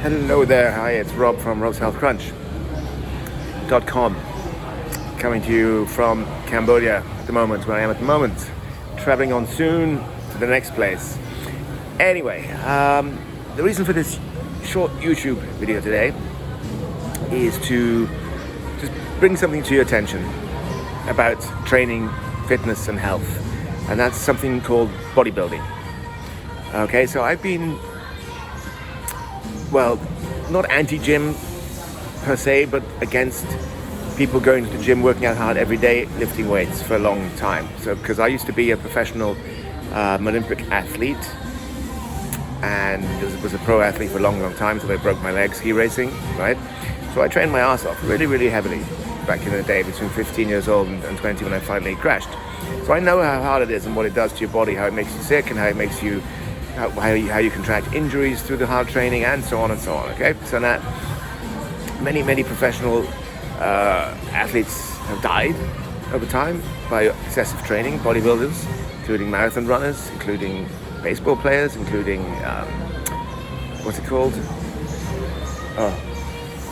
Hello there, hi, it's Rob from robshealthcrunch.com, coming to you from Cambodia at the moment, where I am at the moment, traveling on soon to the next place. Anyway, the reason for this short YouTube video today is to just bring something to your attention about training, fitness and health, and that's something called bodybuilding. Okay, so I've been, well, not anti-gym per se, but against people going to the gym, working out hard every day, lifting weights for a long time. So, because I used to be a professional Olympic athlete and was a pro athlete for a long time, so I broke my leg ski racing, right? So I trained my ass off really heavily back in the day, between 15 years old and 20, when I finally crashed. So I know how hard it is and what it does to your body, how it makes you sick and how it makes you how you contract injuries through the hard training, and so on and so on. Okay, so now many professional athletes have died over time by excessive training. Bodybuilders, including marathon runners, including baseball players, including what's it called?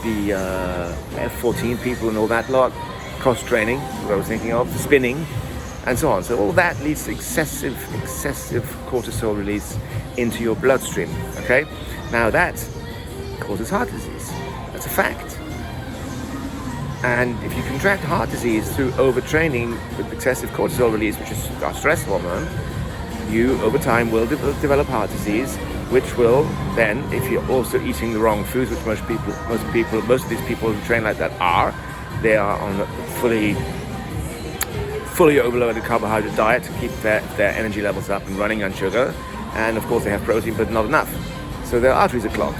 The F-14 people and all that lot. Cross training, what I was thinking of, spinning, and so on. So all that leads to excessive cortisol release into your bloodstream. Okay, now that causes heart disease. That's a fact. And if you contract heart disease through overtraining with excessive cortisol release, which is our stress hormone, you over time will develop heart disease, which will then, if you're also eating the wrong foods, which most of these people who train like that are, they are on a fully overloaded carbohydrate diet to keep their energy levels up and running on sugar, and of course they have protein but not enough, so their arteries are clogged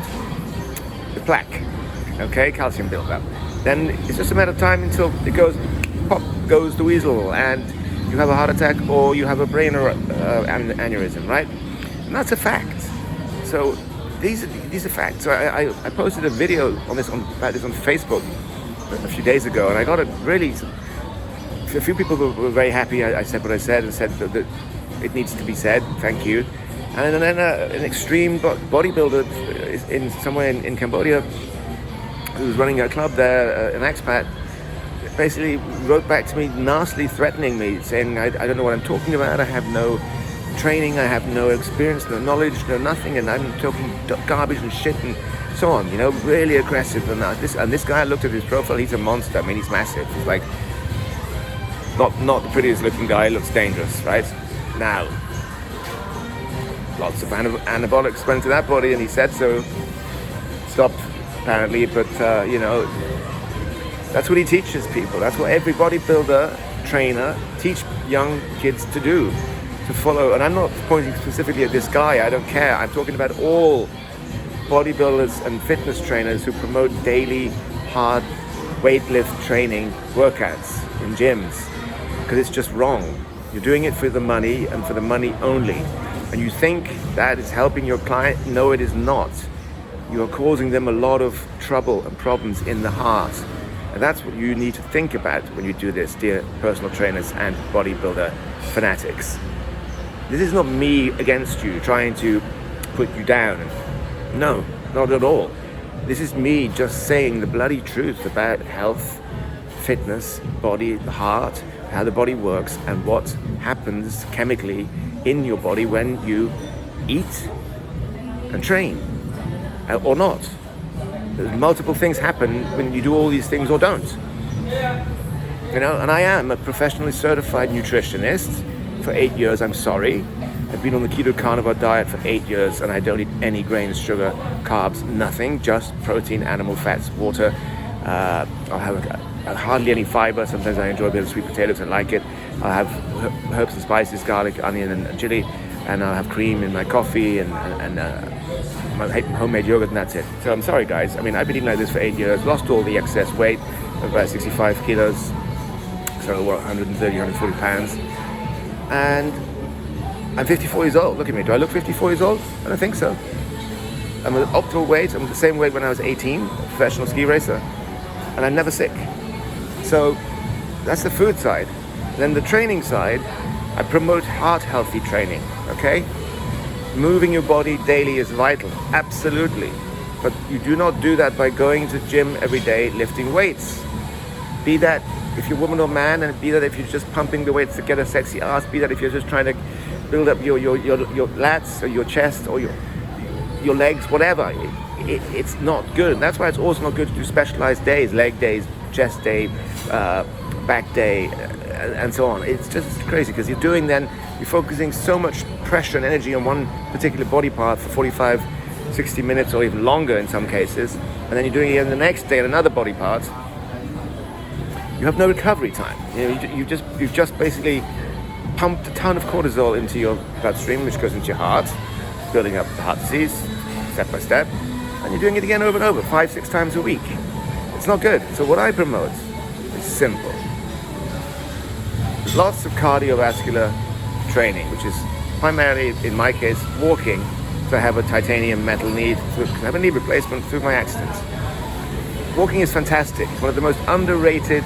with plaque. Okay, calcium buildup. Then it's just a matter of time until it goes, pop goes the weasel, and you have a heart attack or you have a brain aneurysm, right? And that's a fact. So these are facts. So I posted a video about this on Facebook a few days ago, and I got a few people were very happy. I said what I said and said that it needs to be said. Thank you. And then an extreme bodybuilder somewhere in Cambodia, who was running a club there, an expat, basically wrote back to me nastily, threatening me, saying I don't know what I'm talking about. I have no training, I have no experience, no knowledge, no nothing, and I'm talking garbage and shit and so on. You know, really aggressive. And this guy, I looked at his profile. He's a monster. I mean, he's massive. He's like not the prettiest looking guy. He looks dangerous, right? Now, lots of anabolics went to that body, and he said so. Stopped apparently, but you know, that's what he teaches people. That's what every bodybuilder trainer teach young kids to do, to follow. And I'm not pointing specifically at this guy. I don't care. I'm talking about all bodybuilders and fitness trainers who promote daily hard weightlift training workouts in gyms, because it's just wrong. You're doing it for the money and for the money only, and you think that is helping your client. No, it is not. You are causing them a lot of trouble and problems in the heart, and that's what you need to think about when you do this, dear personal trainers and bodybuilder fanatics. This is not me against you, trying to put you down. No, not at all. This is me just saying the bloody truth about health, fitness, body, the heart, how the body works, and what happens chemically in your body when you eat and train, or not. Multiple things happen when you do all these things or don't. You know, and I am a professionally certified nutritionist for 8 years. I'm sorry. I've been on the keto carnivore diet for 8 years, and I don't eat any grains, sugar, carbs, nothing, just protein, animal fats, water. I'll have hardly any fiber. Sometimes I enjoy a bit of sweet potatoes, I like it. I'll have herbs and spices, garlic, onion and chili, and I'll have cream in my coffee and my homemade yogurt, and that's it. So I'm sorry guys, I mean, I've been eating like this for 8 years, lost all the excess weight, about 65 kilos, so 130, 140 pounds, and I'm 54 years old. Look at me. Do I look 54 years old? I don't think so. I'm at optimal weight. I'm the same weight when I was 18, professional ski racer, and I'm never sick. So that's the food side. Then the training side, I promote heart healthy training, okay? Moving your body daily is vital, absolutely. But you do not do that by going to the gym every day lifting weights. Be that if you're a woman or man, and be that if you're just pumping the weights to get a sexy ass, be that if you're just trying to build up your lats or your chest or your legs, whatever. It's not good. And that's why it's also not good to do specialized days, leg days, chest day, back day, and so on. It's just crazy because you're focusing so much pressure and energy on one particular body part for 45, 60 minutes or even longer in some cases, and then you're doing it again the next day on another body part. You have no recovery time. You've just basically pumped a ton of cortisol into your bloodstream, which goes into your heart, building up the heart disease step by step, and you're doing it again over and over, 5-6 times a week. It's not good. So what I promote is simple. Lots of cardiovascular training, which is primarily, in my case, walking. So I have a titanium metal knee, I have a knee replacement through my accident. Walking is fantastic. It's one of the most underrated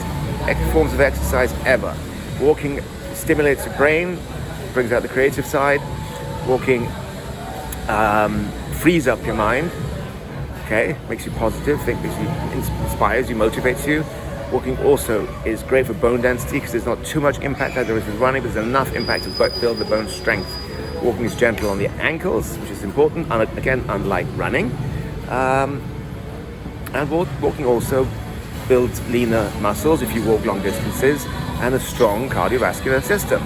forms of exercise ever. Walking stimulates the brain, brings out the creative side. Walking frees up your mind, okay? Makes you positive, inspires you, motivates you. Walking also is great for bone density because there's not too much impact like there is with running, but there's enough impact to build the bone strength. Walking is gentle on the ankles, which is important, again, unlike running. And walking also builds leaner muscles if you walk long distances, and a strong cardiovascular system,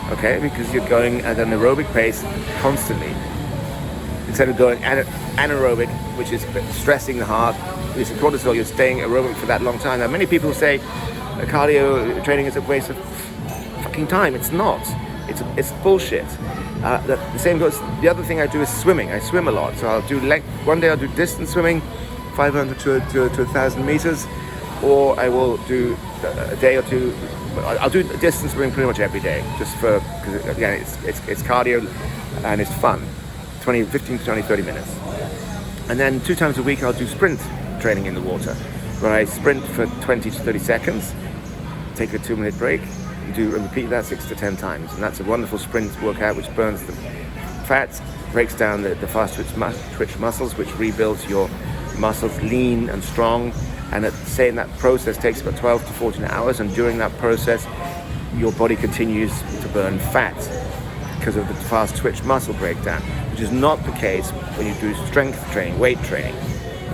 okay? Because you're going at an aerobic pace constantly, instead of going anaerobic, which is stressing the heart, releasing cortisol. You're staying aerobic for that long time. Now, many people say cardio training is a waste of fucking time. It's not. It's bullshit. The same goes. The other thing I do is swimming. I swim a lot, so one day I'll do distance swimming, 500 to 1,000 meters, or I will do a day or two. I'll do distance swimming pretty much every day, just because again it's cardio and it's fun. 15 to 20, 30 minutes. And then 2 times a week I'll do sprint training in the water, where I sprint for 20 to 30 seconds, take a 2-minute break, and repeat that 6 to 10 times. And that's a wonderful sprint workout which burns the fats, breaks down the fast twitch muscles, which rebuilds your muscles lean and strong. And in that process takes about 12 to 14 hours, and during that process your body continues to burn fat because of the fast twitch muscle breakdown, which is not the case when you do strength training, weight training.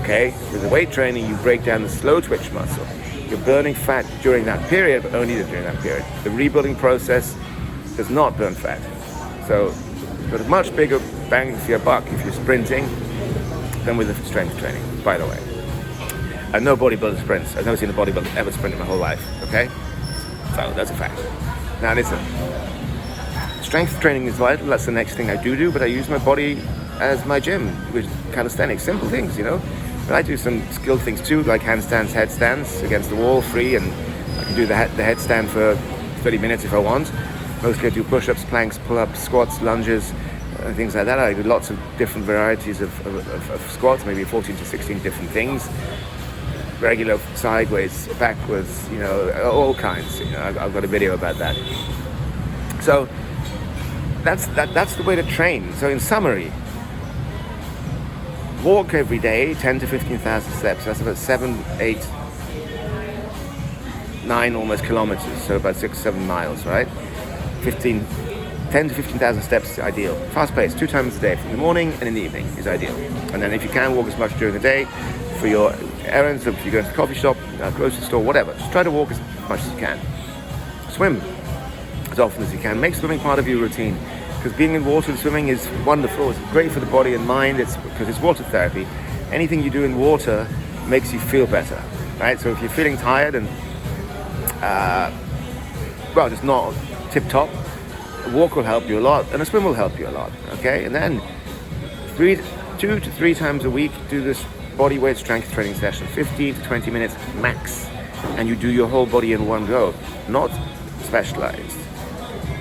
Okay? With the weight training, you break down the slow twitch muscle. You're burning fat during that period, but only during that period. The rebuilding process does not burn fat. So you've got a much bigger bang for your buck if you're sprinting than with the strength training, by the way. And no bodybuilder sprints. I've never seen a bodybuilder ever sprint in my whole life, okay? So that's a fact. Now listen. Strength training is vital. That's the next thing I do, but I use my body as my gym with calisthenics, simple things, But I do some skilled things too, like handstands, headstands against the wall, free, and I can do the headstand for 30 minutes if I want. Mostly I do push-ups, planks, pull-ups, squats, lunges, things like that. I do lots of different varieties of squats, maybe 14 to 16 different things. Regular, sideways, backwards, all kinds. I've got a video about that. So that's the way to train. So in summary, walk every day, 10 to 15,000 steps. That's about 7, 8, 9 almost kilometers. So about 6-7 miles, right? 10 to 15,000 steps is ideal. Fast pace, 2 times a day, in the morning and in the evening is ideal. And then if you can, walk as much during the day for your errands, or if you go to the coffee shop, grocery store, whatever. Just try to walk as much as you can. Swim as often as you can. Make swimming part of your routine, because being in water and swimming is wonderful. It's great for the body and mind. Because it's water therapy. Anything you do in water makes you feel better, right? So if you're feeling tired and just not tip-top, a walk will help you a lot, and a swim will help you a lot, okay? And then 2 to 3 times a week, do this body weight strength training session, 15 to 20 minutes max, and you do your whole body in one go, not specialized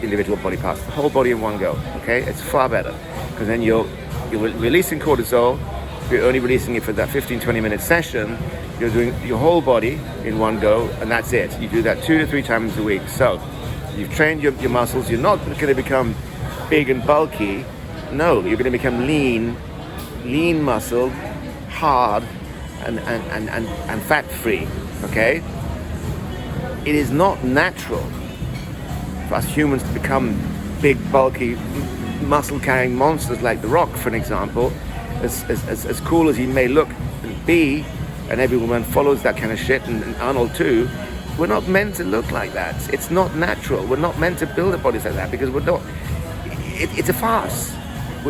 individual body parts, the whole body in one go, okay? It's far better, because then you're releasing cortisol. You're only releasing it for that 15-20 minute session. You're doing your whole body in one go, and that's it. You do that 2 to 3 times a week. So you've trained your muscles. You're not going to become big and bulky. No, you're going to become lean muscle, hard and fat-free, okay? It is not natural for us humans to become big, bulky, muscle-carrying monsters like The Rock, for an example. As cool as he may look and be, and every woman follows that kind of shit, and Arnold too, we're not meant to look like that. It's not natural. We're not meant to build our bodies like that, because we're not. It's a farce.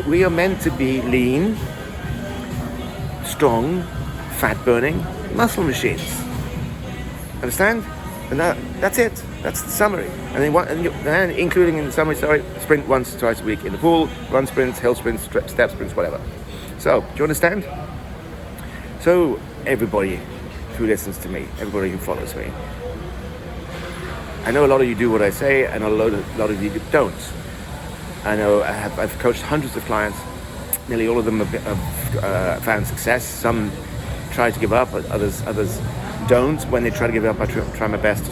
We are meant to be lean, strong, fat-burning muscle machines. Understand? And that's it. That's the summary. And including in the summary, sprint once, twice a week in the pool, run sprints, hill sprints, step sprints, whatever. So, do you understand? So, everybody who listens to me, everybody who follows me, I know a lot of you do what I say, and a lot of you don't. I know I've coached hundreds of clients. Nearly all of them have found success. Some try to give up, but others don't. When they try to give up, I try my best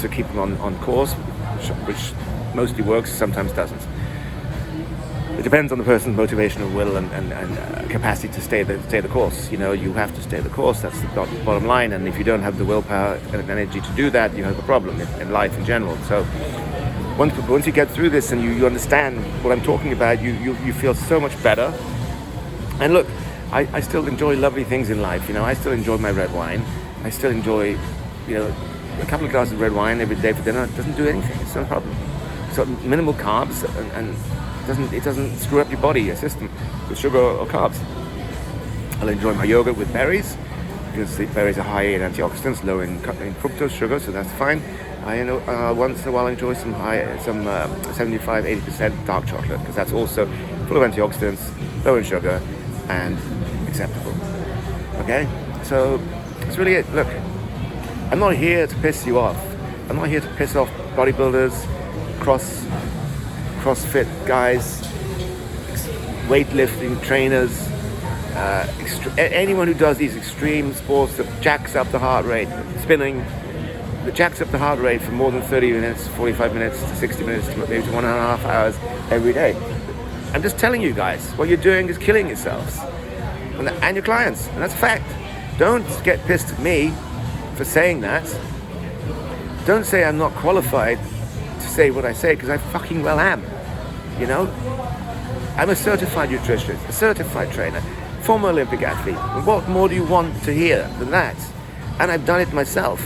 to keep them on course, which mostly works, sometimes doesn't. It depends on the person's motivation and will and capacity to stay the course. You know, you have to stay the course. That's the bottom line. And if you don't have the willpower and energy to do that, you have a problem in life in general. So once you get through this and you understand what I'm talking about, you feel so much better. And look, I still enjoy lovely things in life. You know, I still enjoy my red wine. I still enjoy, you know, a couple of glasses of red wine every day for dinner. It doesn't do anything. It's no problem. So minimal carbs and it doesn't screw up your body, your system, with sugar or carbs. I'll enjoy my yogurt with berries, because the berries are high in antioxidants, low in fructose sugar, so that's fine. I once in a while enjoy some 75-80% dark chocolate, because that's also full of antioxidants, low in sugar, and acceptable. Okay, so that's really it. Look, I'm not here to piss you off. I'm not here to piss off bodybuilders, CrossFit guys, weightlifting trainers, anyone who does these extreme sports that jacks up the heart rate, spinning, that jacks up the heart rate for more than 30 minutes, 45 minutes to 60 minutes, to maybe to 1.5 hours every day. I'm just telling you guys, what you're doing is killing yourselves and your clients, and that's a fact. Don't get pissed at me for saying that. Don't say I'm not qualified to say what I say, because I fucking well am. You know, I'm a certified nutritionist, a certified trainer, former Olympic athlete. What more do you want to hear than that? And I've done it myself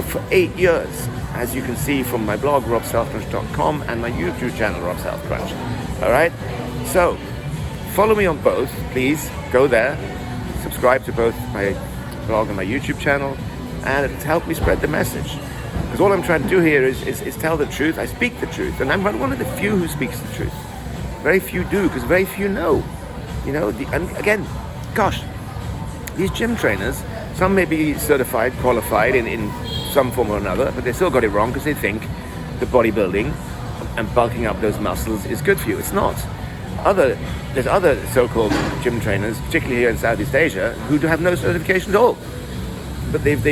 for 8 years, as you can see from my blog, robselfcrunch.com, and my YouTube channel, Rob Self Crunch. All right? So, follow me on both, please. Go there, subscribe to both my blog and my YouTube channel, and help me spread the message. Because all I'm trying to do here is tell the truth. I speak the truth, and I'm one of the few who speaks the truth. Very few do, because very few know. You know, and again, gosh, these gym trainers, some may be certified, qualified in some form or another, but they still got it wrong, because they think the bodybuilding and bulking up those muscles is good for you. It's not. There's other so-called gym trainers, particularly here in Southeast Asia, who have no certification at all. But this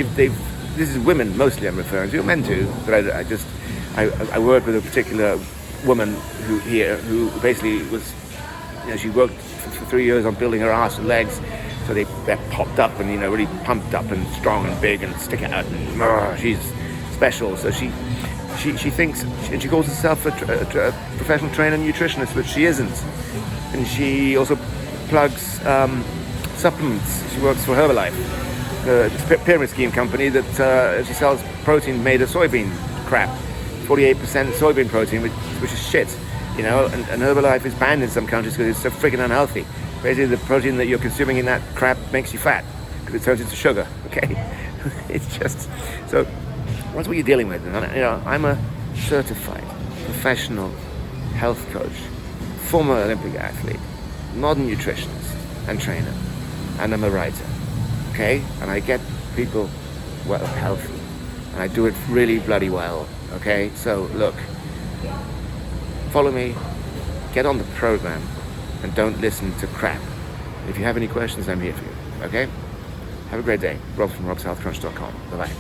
is women mostly I'm referring to, men too, but I work with a particular woman who basically was, you know, she worked for 3 years on building her ass and legs, so they're popped up and, you know, really pumped up and strong and big and stick out, and she's special. So she thinks, and she calls herself a professional trainer and nutritionist, but she isn't. And she also plugs supplements. She works for Herbalife, the pyramid scheme company that she sells protein made of soybean crap, 48% soybean protein, which is shit, you know. And Herbalife is banned in some countries because it's so freaking unhealthy. Basically, the protein that you're consuming in that crap makes you fat because it turns into sugar. Okay, it's just so. That's what you're dealing with. And, you know, I'm a certified professional health coach, former Olympic athlete, modern nutritionist and trainer, and I'm a writer. Okay, and I get people well healthy, and I do it really bloody well. Okay, so look, follow me, get on the program, and don't listen to crap. If you have any questions, I'm here for you. Okay, have a great day. Rob from robselfcrunch.com. Bye bye.